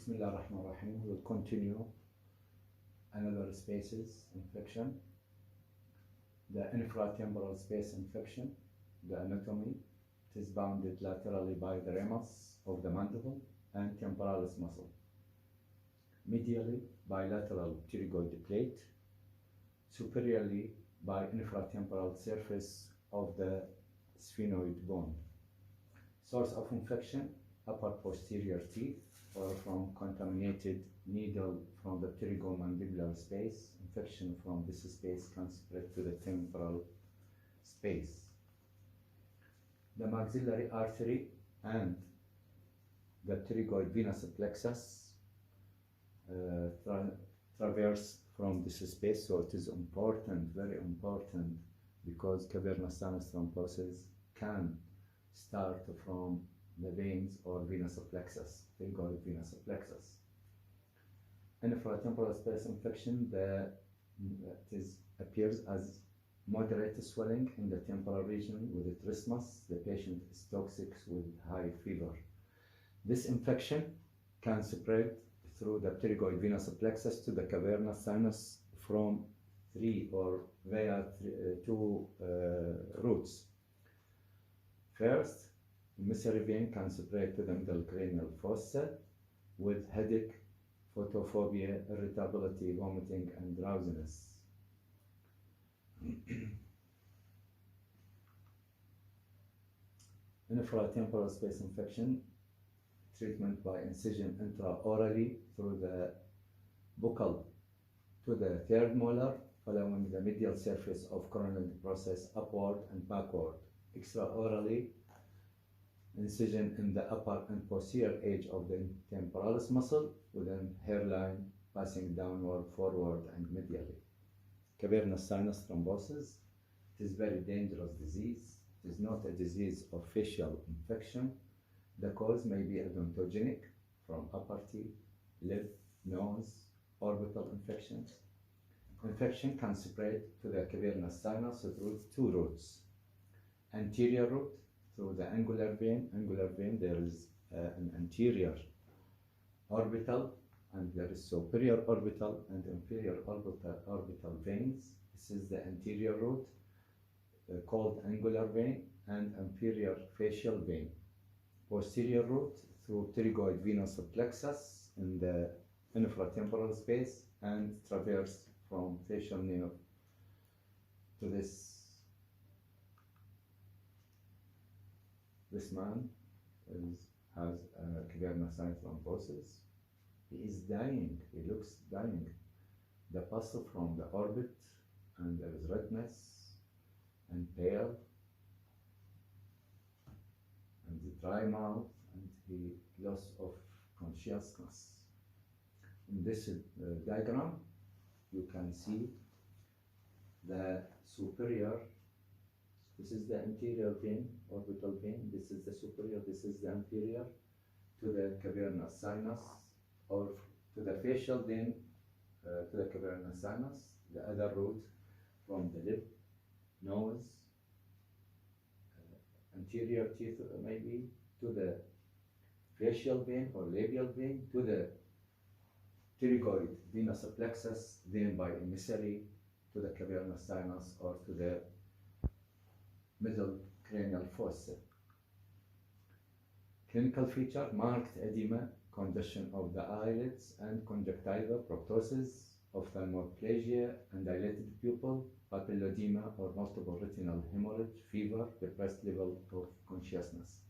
Bismillah ar-Rahman ar-Rahim. We'll continue another spaces infection, the infratemporal space infection, the anatomy. It is bounded laterally by the ramus of the mandible and temporalis muscle, medially by lateral pterygoid plate, superiorly by infratemporal surface of the sphenoid bone. Source of infection: upper posterior teeth or from contaminated needle from the pterygomandibular space. Infection from this space can spread to the temporal space. The maxillary artery and the pterygoid venous plexus traverse from this space, so it is important, very important, because cavernous sinus thrombosis can start from the veins or venous plexus, pterygoid venous plexus. Infratemporal space infection, appears as moderate swelling in the temporal region with a trismus. The patient is toxic with high fever. This infection can spread through the pterygoid venous plexus to the cavernous sinus from via two routes. First, emissary vein can spread to the middle cranial fossa with headache, photophobia, irritability, vomiting, and drowsiness. Infratemporal space infection, treatment by incision intraorally through the buccal to the third molar, following the medial surface of coronary process upward and backward. Extraorally, incision in the upper and posterior edge of the temporalis muscle within hairline, passing downward, forward, and medially. Cavernous sinus thrombosis. It is very dangerous disease. It is not a disease of facial infection. The cause may be odontogenic from upper teeth, lip, nose, orbital infections. Infection can spread to the cavernous sinus through two routes. Anterior route through the angular vein. Angular vein, there is an anterior orbital, and there is superior orbital and inferior orbital veins. This is the anterior route called angular vein and inferior facial vein. Posterior route through pterygoid venous plexus in the infratemporal space and traverse from facial nerve to this. This man has cavernous sinus thrombosis. He is dying. He looks dying. The pus from the orbit, and there is redness and pale, and the dry mouth, and the loss of consciousness. In this diagram, you can see the superior. This is the anterior vein, orbital vein. This is the superior. This is the inferior to the cavernous sinus, or to the facial vein, to the cavernous sinus. The other route from the lip, nose, anterior teeth maybe, to the facial vein or labial vein, to the pterygoid venous plexus, then by emissary to the cavernous sinus or to the middle cranial fossa. Clinical feature: marked edema, congestion of the eyelids and conjunctiva, proptosis, ophthalmoplegia and dilated pupil, papilledema or multiple retinal hemorrhage, fever, depressed level of consciousness.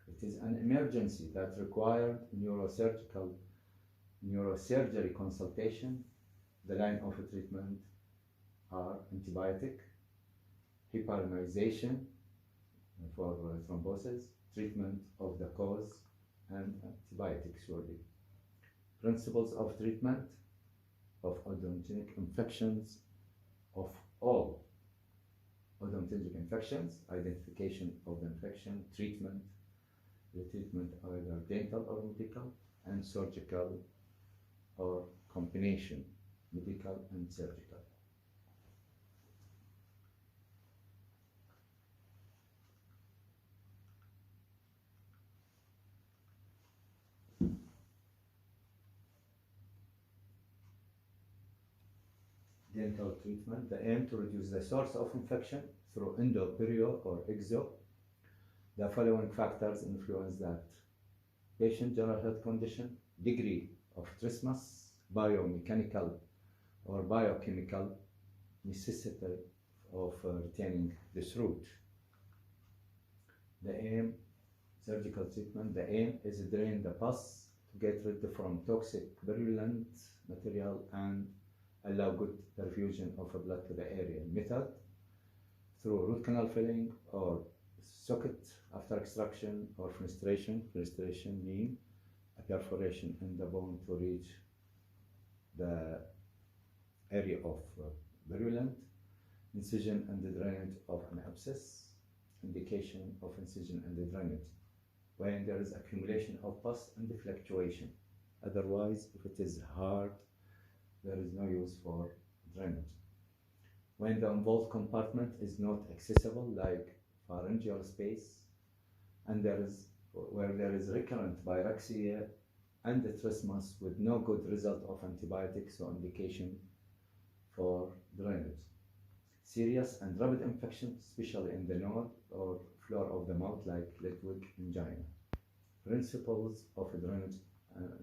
It is an emergency that required neurosurgery consultation. The line of treatment are antibiotic, heparinization for thrombosis, treatment of the cause, and antibiotics surely. Principles of treatment of odontogenic infections, of all odontogenic infections: identification of the infection, treatment, the treatment either dental or medical, and surgical or combination, medical and surgical. Dental treatment, the aim to reduce the source of infection through endo, perio, or exo. The following factors influence that: patient general health condition, degree of trismus, biomechanical or biochemical necessity of retaining this root. The aim, surgical treatment, the aim is to drain the pus to get rid from toxic virulent material and allow good perfusion of blood to the area. Method, through root canal filling or socket after extraction, or fenestration. Fenestration means a perforation in the bone to reach the area of virulent. Incision and the drainage of an abscess. Indication of incision and the drainage when there is accumulation of pus and the fluctuation. Otherwise, if it is hard, there is no use for drainage. When the involved compartment is not accessible, like pharyngeal space, and where there is recurrent pyrexia and the trismus with no good result of antibiotics, so indication for drainage. Serious and rapid infection, especially in the nose or floor of the mouth, like Ludwig angina. Principles of drainage,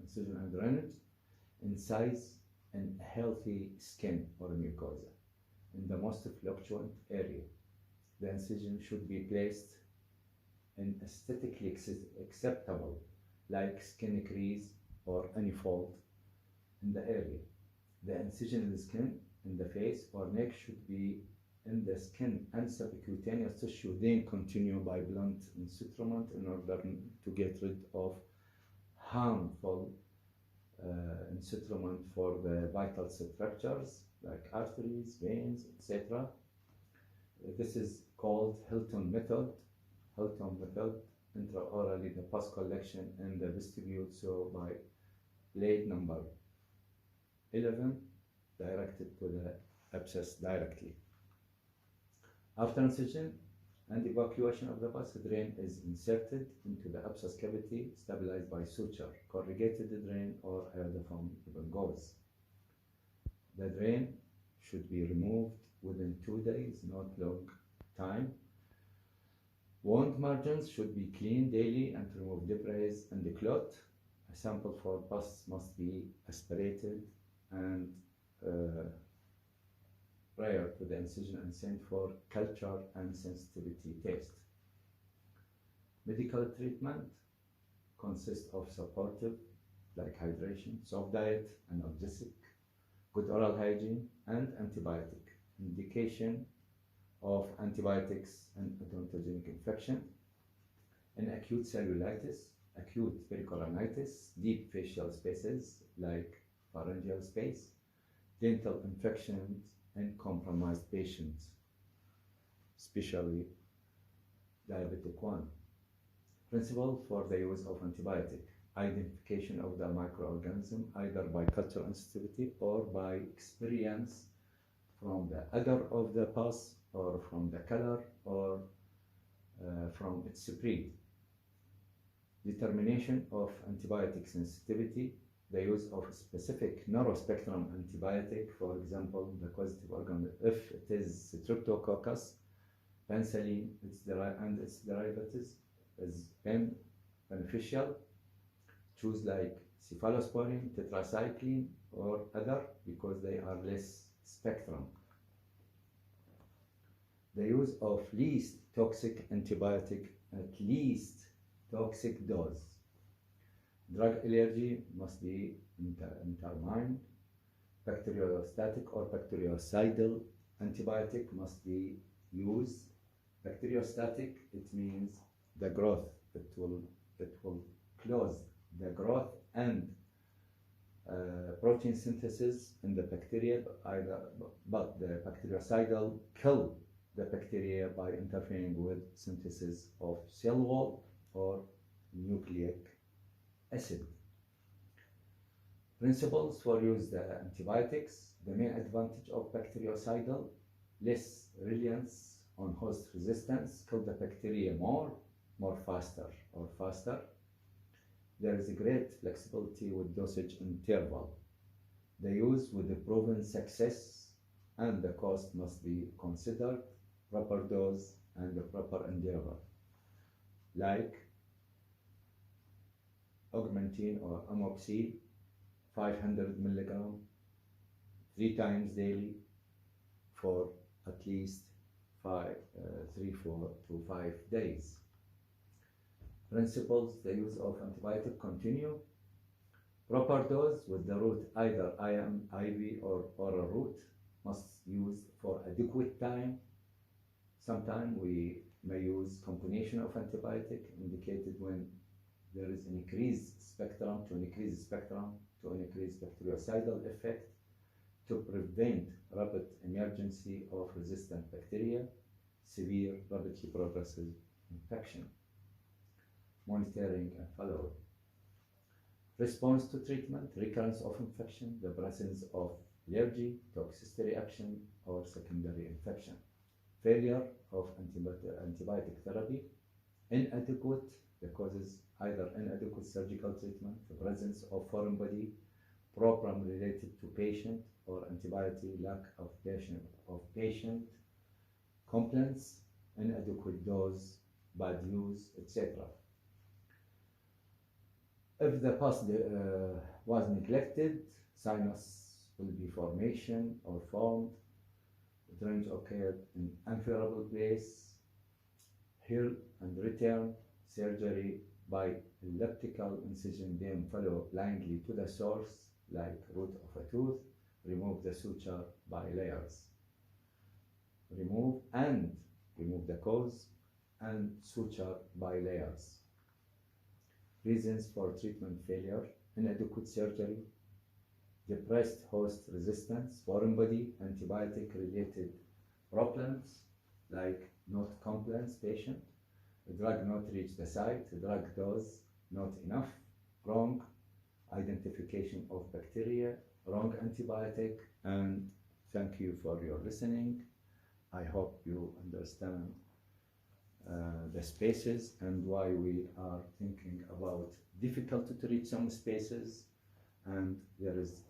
incision and drainage: incise in healthy skin or mucosa in the most fluctuant area. The incision should be placed in aesthetically acceptable, like skin crease or any fold in the area. The incision in the skin, in the face or neck, should be in the skin and subcutaneous tissue, then continue by blunt instrument in order to get rid of harmful instrument for the vital structures like arteries, veins, etc. This is called Hilton method. Hilton method, intraorally the pus collection in the vestibule, so by blade number 11 directed to the abscess directly. After incision and evacuation of the pus, the drain is inserted into the abscess cavity, stabilized by suture. Corrugated drain or iodoform even gauze. The drain should be removed within 2 days, not long time. Wound margins should be cleaned daily and to remove debris and the clot. A sample for pus must be aspirated and prior to the incision and sent for culture and sensitivity test. Medical treatment consists of supportive, like hydration, soft diet, analgesic, good oral hygiene, and antibiotic. Indication of antibiotics and odontogenic infection in acute cellulitis, acute pericoronitis, deep facial spaces like pharyngeal space, dental infections in compromised patients, especially diabetic 1. Principle for the use of antibiotic: identification of the microorganism either by cultural sensitivity or by experience from the odor of the pus or from the color or from its spread. Determination of antibiotic sensitivity: the use of a specific narrow spectrum antibiotic, for example, the causative organ, if it is Streptococcus, penicillin, and its derivatives is beneficial. Choose like cephalosporin, tetracycline, or other because they are less spectrum. The use of least toxic antibiotic at least toxic dose. Drug allergy must be determined. Bacteriostatic or bactericidal antibiotic must be used. Bacteriostatic, it means the growth. It will close the growth and protein synthesis in the bacteria, but the bactericidal kill the bacteria by interfering with synthesis of cell wall or nucleic acid. Principles for use the antibiotics: the main advantage of bactericidal: less reliance on host resistance, kill the bacteria more faster. There is a great flexibility with dosage interval. The use with the proven success and the cost must be considered, proper dose and the proper endeavor, like augmentin or amoxicillin 500 milligram 3 times daily for at least 4 to 5 days. Principles: the use of antibiotic continue. Proper dose with the route either IM, IV or oral route must use for adequate time. Sometimes we may use combination of antibiotic indicated when there is an increased spectrum to increase bactericidal effect to prevent rapid emergency of resistant bacteria, severe rapidly progressive infection. Monitoring and follow-up. Response to treatment: recurrence of infection, the presence of allergy, toxicity reaction, or secondary infection. Failure of antibiotic therapy. Inadequate, the causes either inadequate surgical treatment, the presence of foreign body, problem related to patient or antibiotic, lack of patient complaints, inadequate dose, bad use, etc. If the pus was neglected, sinus will be formation or formed, drainage occurred in unfavorable place, heal and return, surgery by elliptical incision, then follow blindly to the source like root of a tooth, remove the suture by layers, remove the cause and suture by layers. Reasons for treatment failure: inadequate surgery, depressed host resistance, foreign body, antibiotic related problems like not compliance patient, the drug not reach the site, the drug dose not enough, wrong identification of bacteria, wrong antibiotic. And thank you for your listening. I hope you understand the spaces and why we are thinking about difficult to treat some spaces, and there is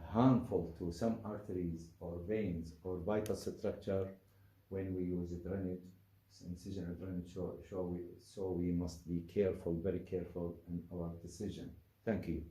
harmful to some arteries or veins or vital structure when we use drainage, incision and drainage. So we must be careful, very careful in our decision. Thank you.